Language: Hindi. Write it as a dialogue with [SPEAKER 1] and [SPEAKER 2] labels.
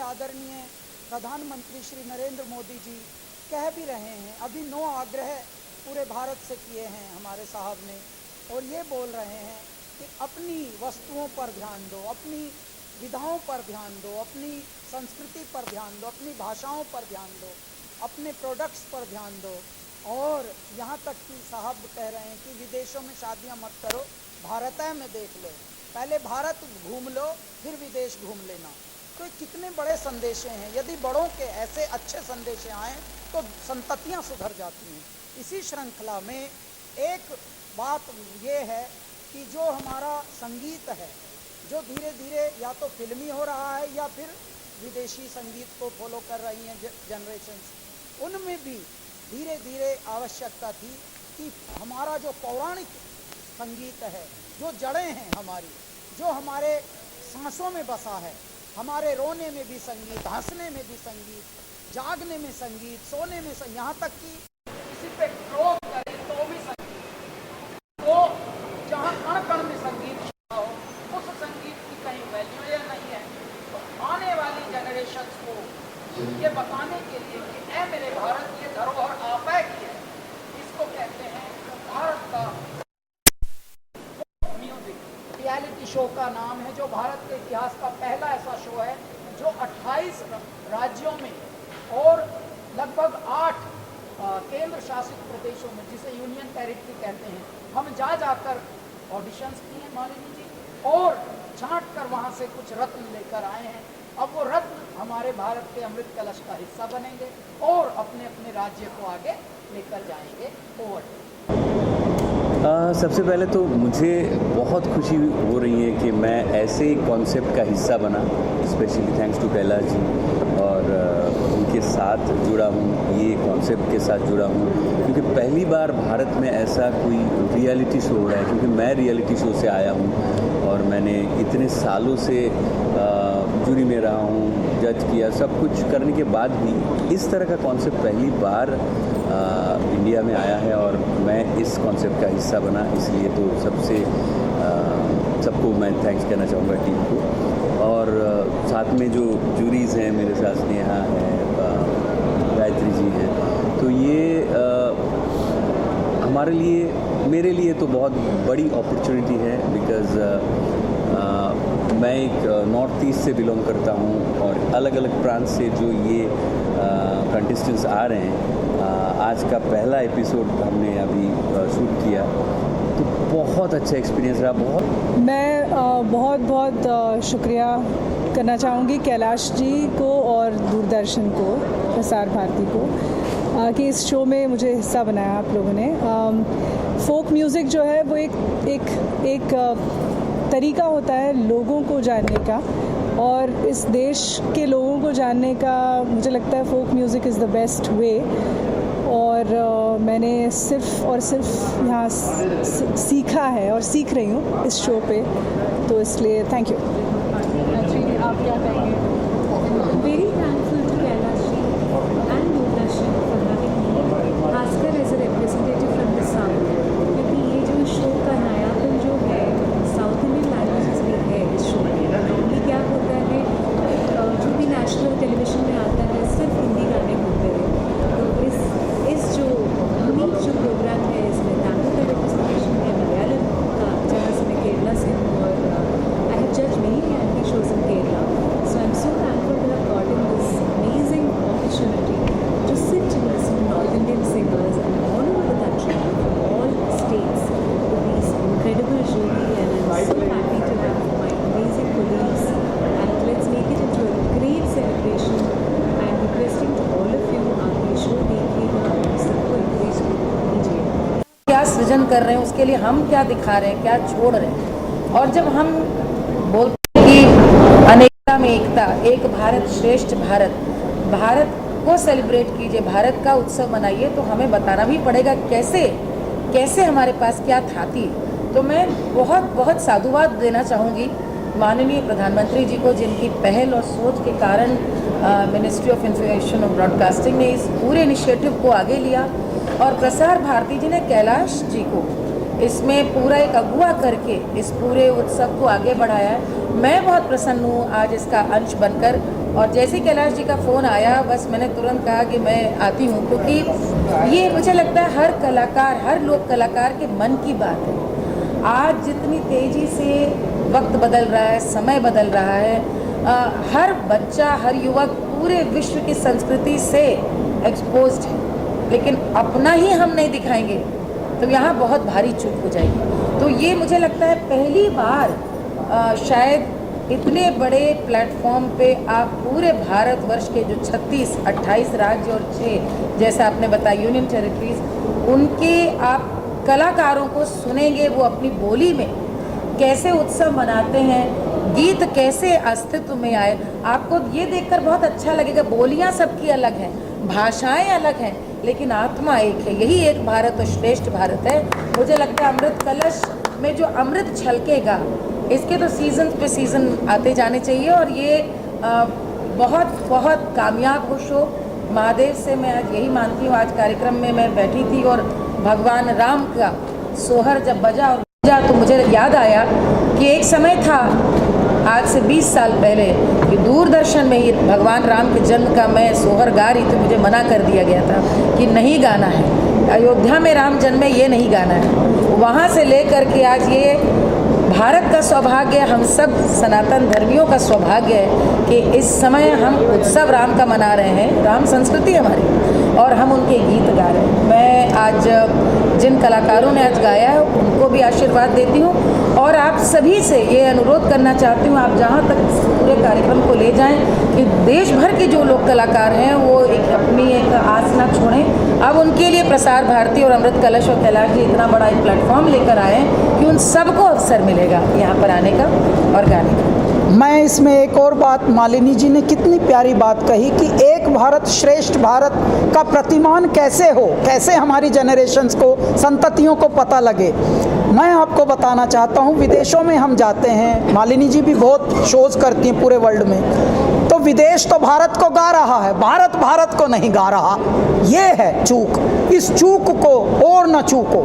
[SPEAKER 1] आदरणीय प्रधानमंत्री श्री नरेंद्र मोदी जी कह भी रहे हैं, अभी 9 आग्रह पूरे भारत से किए हैं हमारे साहब ने, और ये बोल रहे हैं कि अपनी वस्तुओं पर ध्यान दो, अपनी विधाओं पर ध्यान दो, अपनी संस्कृति पर ध्यान दो, अपनी भाषाओं पर ध्यान दो, अपने प्रोडक्ट्स पर ध्यान दो। और यहाँ तक कि साहब कह रहे हैं कि विदेशों में शादियाँ मत करो, भारत में देख लो, पहले भारत घूम लो फिर विदेश घूम लेना। तो कितने बड़े संदेशे हैं, यदि बड़ों के ऐसे अच्छे संदेशे आएँ तो संततियाँ सुधर जाती हैं। इसी श्रृंखला में एक बात ये है कि जो हमारा संगीत है, जो धीरे धीरे या तो फिल्मी हो रहा है या फिर विदेशी संगीत को फॉलो कर रही हैं जनरेशन्स, उनमें भी धीरे धीरे आवश्यकता थी कि हमारा जो पौराणिक संगीत है, जो जड़ें हैं हमारी, जो हमारे सांसों में बसा है, हमारे रोने में भी संगीत, हंसने में भी संगीत, जागने में संगीत, सोने में संगीत, यहाँ तक कि किसी पे क्रोध करे तो भी संगीत, तो जहाँ कण कण में संगीत हो, उस संगीत की कहीं वैल्यू या नहीं है। तो आने वाली जनरेशन को ये बताने के लिए कि ऐ मेरे भारत, ये धरोहर आपै की है, इसको कहते हैं भारत का म्यूजिक। रियलिटी शो का नाम है, जो भारत के इतिहास का पहला ऐसा शो है जो 28 राज्यों में और लगभग 8 केंद्र शासित प्रदेशों में, जिसे यूनियन टेरिटरी कहते हैं, हम जाकर ऑडिशंस किए मालिनी जी, और छांट कर वहाँ से कुछ रत्न लेकर आए हैं। अब वो रत्न हमारे भारत के अमृत कलश का हिस्सा बनेंगे और अपने अपने राज्य को आगे लेकर जाएंगे। ओवर।
[SPEAKER 2] सबसे पहले तो मुझे बहुत खुशी हो रही है कि मैं ऐसे कॉन्सेप्ट का हिस्सा बना, स्पेशली थैंक्स टू कैलाश जी, और उनके साथ जुड़ा हूँ, ये कॉन्सेप्ट के साथ जुड़ा हूँ, क्योंकि पहली बार भारत में ऐसा कोई रियलिटी शो हो रहा है। क्योंकि मैं रियलिटी शो से आया हूँ और मैंने इतने सालों से जूरी में रहा हूँ, जज किया, सब कुछ करने के बाद भी इस तरह का कॉन्सेप्ट पहली बार इंडिया में आया है और मैं इस कॉन्सेप्ट का हिस्सा बना। इसलिए तो सबको मैं थैंक्स कहना चाहूँगा टीम को, और साथ में जो जूरीज़ हैं मेरे साथ, नेहा है, गायत्री जी हैं, तो ये हमारे लिए, मेरे लिए तो बहुत बड़ी अपॉर्चुनिटी है। बिकॉज़ मैं एक नॉर्थ ईस्ट से बिलोंग करता हूँ और अलग अलग प्रांत से जो ये कंटेस्टेंट्स आ रहे हैं, आज का पहला एपिसोड हमने अभी शूट किया, तो बहुत अच्छा एक्सपीरियंस रहा।
[SPEAKER 3] मैं बहुत शुक्रिया करना चाहूँगी कैलाश जी को और दूरदर्शन को, प्रसार भारती को, कि इस शो में मुझे हिस्सा बनाया आप लोगों ने। फोक म्यूज़िक जो है वो एक तरीका होता है लोगों को जानने का, और इस देश के लोगों को जानने का मुझे लगता है folk music is the best way. और मैंने सिर्फ और सिर्फ यहाँ सीखा है और सीख रही हूँ इस शो पे, तो इसलिए थैंक यू।
[SPEAKER 4] आप क्या कहेंगे? Very thankful to Kailash ji and Doordarshan for having me, खासकर as a representative from the south, क्योंकि ये जो शो का नयापन जो है साउथ इंडियन लैंग्वेजेस में है इस शो में। ये क्या होता है, जो भी नेशनल टेलीविजन में आता है सिर्फ हिंदी गाने होते हैं, तो इस जो यूनिक जो प्रोग्राम है इसमें तमिल का रिप्रेजेंटेशन है, मलयालम का, जहाँ से मैं केरला से हूँ, और आई हैव जज many reality shows in Kerala, so I am so thankful to have gotten this amazing opportunity to sit and listen to North Indian singers and all over the country, from all states, to these incredible jury, and I'm so happy to have my amazing colleagues, and let's make it into a great celebration. I'm requesting to all of you, आप ये शो देखिए और सबको encourage कीजिए।
[SPEAKER 5] क्या सृजन कर रहे हैं, उसके लिए हम क्या दिखा रहे हैं, क्या छोड़ रहे हैं। और जब हम बोलते हैं कि अनेकता में एकता, एक भारत श्रेष्ठ भारत, भारत को सेलिब्रेट कीजिए, भारत का उत्सव मनाइए, तो हमें बताना भी पड़ेगा कैसे हमारे पास क्या थाती। तो मैं बहुत साधुवाद देना चाहूँगी माननीय प्रधानमंत्री जी को, जिनकी पहल और सोच के कारण मिनिस्ट्री ऑफ इंफॉर्मेशन और ब्रॉडकास्टिंग ने इस पूरे इनिशिएटिव को आगे लिया, और प्रसार भारती जी ने कैलाश जी को इसमें पूरा एक अगुवा करके इस पूरे उत्सव को आगे बढ़ाया है। मैं बहुत प्रसन्न हूँ आज इसका अंश बनकर, और जैसे कैलाश जी का फ़ोन आया बस मैंने तुरंत कहा कि मैं आती हूँ, क्योंकि ये मुझे लगता है हर कलाकार, हर लोक कलाकार के मन की बात है। आज जितनी तेज़ी से वक्त बदल रहा है, समय बदल रहा है, हर बच्चा, हर युवक पूरे विश्व की संस्कृति से एक्सपोज्ड है, लेकिन अपना ही हम नहीं दिखाएंगे तो यहाँ बहुत भारी चूक हो जाएगी। तो ये मुझे लगता है पहली बार शायद इतने बड़े प्लेटफॉर्म पे आप पूरे भारतवर्ष के जो 36, 28 राज्य और 6 जैसा आपने बताया यूनियन टेरिटरीज, उनके आप कलाकारों को सुनेंगे, वो अपनी बोली में कैसे उत्सव मनाते हैं, गीत कैसे अस्तित्व में आए। आपको ये देखकर बहुत अच्छा लगेगा। बोलियां सबकी अलग हैं, भाषाएं अलग हैं, लेकिन आत्मा एक है। यही एक भारत और श्रेष्ठ भारत है। मुझे लगता है अमृत कलश में जो अमृत छलकेगा, इसके तो सीज़न पे सीज़न आते जाने चाहिए और ये बहुत बहुत कामयाब हो शो। महादेव से मैं आज यही मानती हूँ। आज कार्यक्रम में मैं बैठी थी और भगवान राम का सोहर जब बजा तो मुझे याद आया कि एक समय था आज से 20 साल पहले कि दूरदर्शन में ही भगवान राम के जन्म का मैं सोहर गा रही थी। मुझे मना कर दिया गया था कि नहीं गाना है, अयोध्या में राम जन्मे, ये नहीं गाना है। वहाँ से लेकर के आज ये भारत का सौभाग्य, हम सब सनातन धर्मियों का सौभाग्य है कि इस समय हम उत्सव राम का मना रहे हैं। राम संस्कृति हमारी और हम उनके गीत गा रहे हैं। मैं आज जिन कलाकारों ने आज गाया है उनको भी आशीर्वाद देती हूँ और आप सभी से ये अनुरोध करना चाहती हूँ, आप जहाँ तक पूरे कार्यक्रम को ले जाएं कि देश भर के जो लोक कलाकार हैं वो अपनी एक आस ना छोड़ें। अब उनके लिए प्रसार भारती और अमृत कलश और कैलाश जी इतना बड़ा एक प्लेटफॉर्म लेकर आए कि उन सबको अवसर मिलेगा यहाँ पर आने का और गाने का।
[SPEAKER 1] मैं इसमें एक और बात, मालिनी जी ने कितनी प्यारी बात कही कि एक भारत श्रेष्ठ भारत का प्रतिमान कैसे हो, कैसे हमारी जनरेशन्स को, संततियों को पता लगे। मैं आपको बताना चाहता हूँ, विदेशों में हम जाते हैं, मालिनी जी भी बहुत शोज़ करती हैं पूरे वर्ल्ड में, तो विदेश तो भारत को गा रहा है, भारत भारत को नहीं गा रहा। ये है चूक। इस चूक को और न चूको।